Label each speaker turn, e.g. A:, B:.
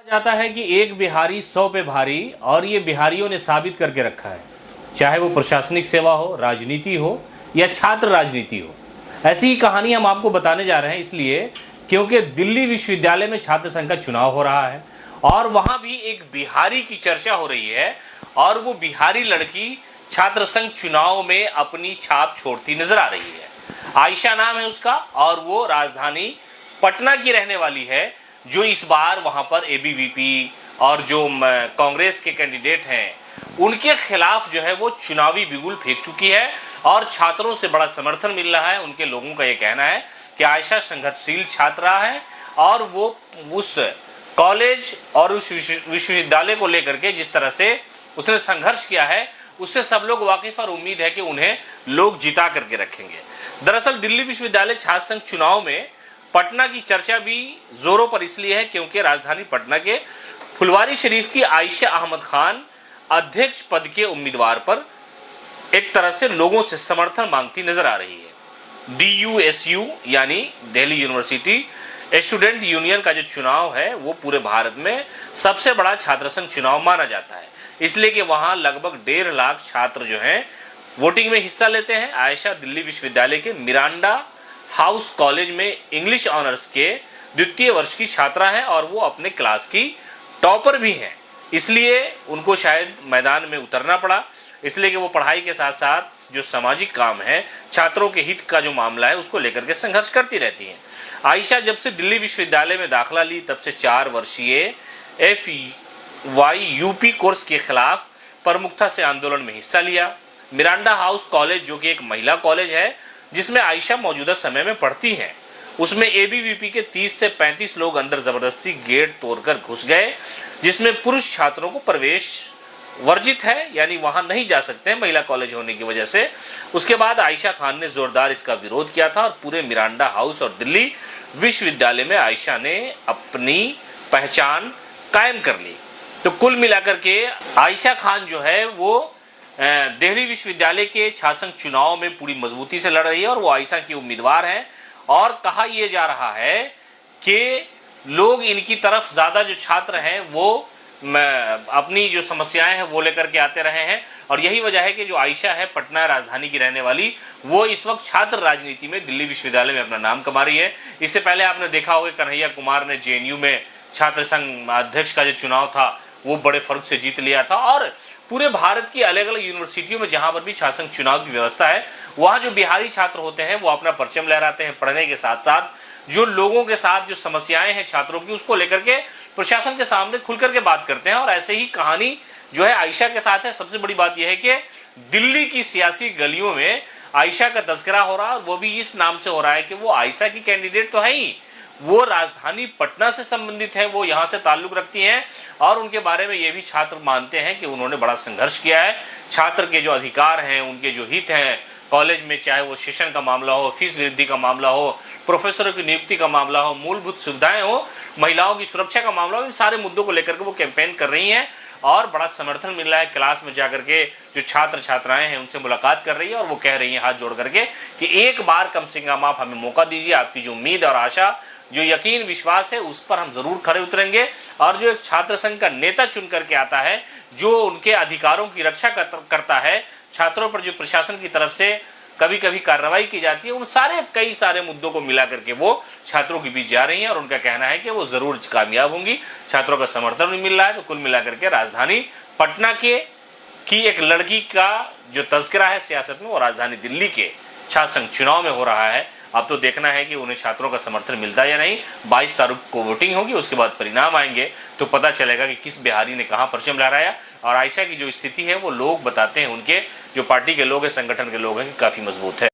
A: जाता है कि एक बिहारी 100 पे भारी, और ये बिहारियों ने साबित करके रखा है, चाहे वो प्रशासनिक सेवा हो, राजनीति हो या छात्र राजनीति हो। ऐसी ही कहानी हम आपको बताने जा रहे हैं, इसलिए क्योंकि दिल्ली विश्वविद्यालय में छात्र संघ का चुनाव हो रहा है और वहां भी एक बिहारी की चर्चा हो रही है, और वो बिहारी लड़की छात्र संघ चुनाव में अपनी छाप छोड़ती नजर आ रही है। आयशा नाम है उसका, और वो राजधानी पटना की रहने वाली है, जो इस बार वहां पर एबीवीपी और जो कांग्रेस के कैंडिडेट हैं उनके खिलाफ जो है वो चुनावी बिगुल फेंक चुकी है और छात्रों से बड़ा समर्थन मिल रहा है। उनके लोगों का ये कहना है कि आयशा संघर्षशील छात्रा है और वो उस कॉलेज और उस विश्वविद्यालय को लेकर के जिस तरह से उसने संघर्ष किया है उससे सब लोग वाकिफ और उम्मीद है कि उन्हें लोग जिता करके रखेंगे। दरअसल दिल्ली विश्वविद्यालय छात्र संघ चुनाव में पटना की चर्चा भी जोरों पर इसलिए है क्योंकि राजधानी पटना के फुलवारी शरीफ की आयशा अहमद खान अध्यक्ष पद के उम्मीदवार पर एक तरह से लोगों से समर्थन मांगती नजर आ रही है। DUSU यानी दिल्ली यूनिवर्सिटी स्टूडेंट यूनियन का जो चुनाव है वो पूरे भारत में सबसे बड़ा छात्र संघ चुनाव माना जाता है, इसलिए कि वहां लगभग 1.5 लाख छात्र जो हैं वोटिंग में हिस्सा लेते हैं। आयशा दिल्ली विश्वविद्यालय के मिरांडा हाउस कॉलेज में इंग्लिश ऑनर्स के द्वितीय वर्ष की छात्रा है और वो अपने क्लास की टॉपर भी हैं, इसलिए उनको शायद मैदान में उतरना पड़ा, इसलिए कि वो पढ़ाई के साथ साथ जो सामाजिक काम है, छात्रों के हित का जो मामला है उसको लेकर के संघर्ष करती रहती हैं। आयशा जब से दिल्ली विश्वविद्यालय में दाखिला ली तब से 4 वर्षीय FYUP कोर्स के खिलाफ प्रमुखता से आंदोलन में हिस्सा लिया। मिरांडा हाउस कॉलेज जो कि एक महिला कॉलेज है जिसमें आयशा मौजूदा समय में पढ़ती हैं, उसमें एबीवीपी के 30 से 35 लोग अंदर जबरदस्ती गेट तोड़कर घुस गए, जिसमें पुरुष छात्रों को प्रवेश वर्जित है, यानी वहां नहीं जा सकते हैं महिला कॉलेज होने की वजह से। उसके बाद आयशा खान ने जोरदार इसका विरोध किया था और पूरे मिरांडा हाउस और दिल्ली विश्वविद्यालय में आयशा ने अपनी पहचान कायम कर ली। तो कुल मिलाकर के आयशा खान जो है वो दिल्ली विश्वविद्यालय के छात्र संघ चुनाव में पूरी मजबूती से लड़ रही है और वो आयशा की उम्मीदवार हैं। और कहा यह जा रहा है कि लोग इनकी तरफ ज्यादा जो छात्र हैं वो अपनी जो समस्याएं हैं वो लेकर के आते रहे हैं, और यही वजह है कि जो आयशा है पटना राजधानी की रहने वाली, वो इस वक्त छात्र राजनीति में दिल्ली विश्वविद्यालय में अपना नाम कमा रही है। इससे पहले आपने देखा होगा कन्हैया कुमार ने JNU में छात्र संघ अध्यक्ष का जो चुनाव था वो बड़े फर्क से जीत लिया था। और पूरे भारत की अलग अलग यूनिवर्सिटियों में जहां पर भी छात्र संघ चुनाव की व्यवस्था है वहां जो बिहारी छात्र होते हैं वो अपना परचम लहराते हैं, पढ़ने के साथ साथ जो लोगों के साथ जो समस्याएं हैं छात्रों की उसको लेकर के प्रशासन के सामने खुल करके बात करते हैं। और ऐसे ही कहानी जो है आयशा के साथ है। सबसे बड़ी बात यह है कि दिल्ली की सियासी गलियों में आयशा का तस्करा हो रहा है, वो भी इस नाम से हो रहा है कि वो आयशा की कैंडिडेट तो है ही, वो राजधानी पटना से संबंधित है, वो यहाँ से ताल्लुक रखती हैं और उनके बारे में ये भी छात्र मानते हैं कि उन्होंने बड़ा संघर्ष किया है। छात्र के जो अधिकार हैं, उनके जो हित हैं कॉलेज में, चाहे वो सेशन का मामला हो, फीस वृद्धि का मामला हो, प्रोफेसरों की नियुक्ति का मामला हो, मूलभूत सुविधाएं हो, महिलाओं की सुरक्षा का मामला हो, इन सारे मुद्दों को लेकर के वो कैंपेन कर रही हैं और बड़ा समर्थन मिल रहा है। क्लास में जाकर के जो छात्र छात्राएं हैं उनसे मुलाकात कर रही है और वो कह रही हैं हाथ जोड़ करके कि एक बार कम से कम आप हमें मौका दीजिए, आपकी जो उम्मीद और आशा, जो यकीन विश्वास है उस पर हम जरूर खड़े उतरेंगे। और जो एक छात्र संघ का नेता चुन करके आता है जो उनके अधिकारों की रक्षा करता है, छात्रों पर जो प्रशासन की तरफ से कभी कभी कार्रवाई की जाती है, उन कई सारे मुद्दों को मिला करके वो छात्रों के बीच जा रही हैं और उनका कहना है कि वो जरूर कामयाब होंगी। छात्रों का समर्थन भी मिल रहा है। तो कुल मिलाकर के राजधानी पटना की एक लड़की का जो तस्करा है सियासत में वो राजधानी दिल्ली के छात्र संघ चुनाव में हो रहा है। अब तो देखना है कि उन्हें छात्रों का समर्थन मिलता है या नहीं। 22 तारीख को वोटिंग होगी, उसके बाद परिणाम आएंगे तो पता चलेगा कि किस बिहारी ने कहां परचम लहराया। और आयशा की जो स्थिति है वो लोग बताते हैं, उनके जो पार्टी के लोग हैं, संगठन के लोग हैं, काफी मजबूत है।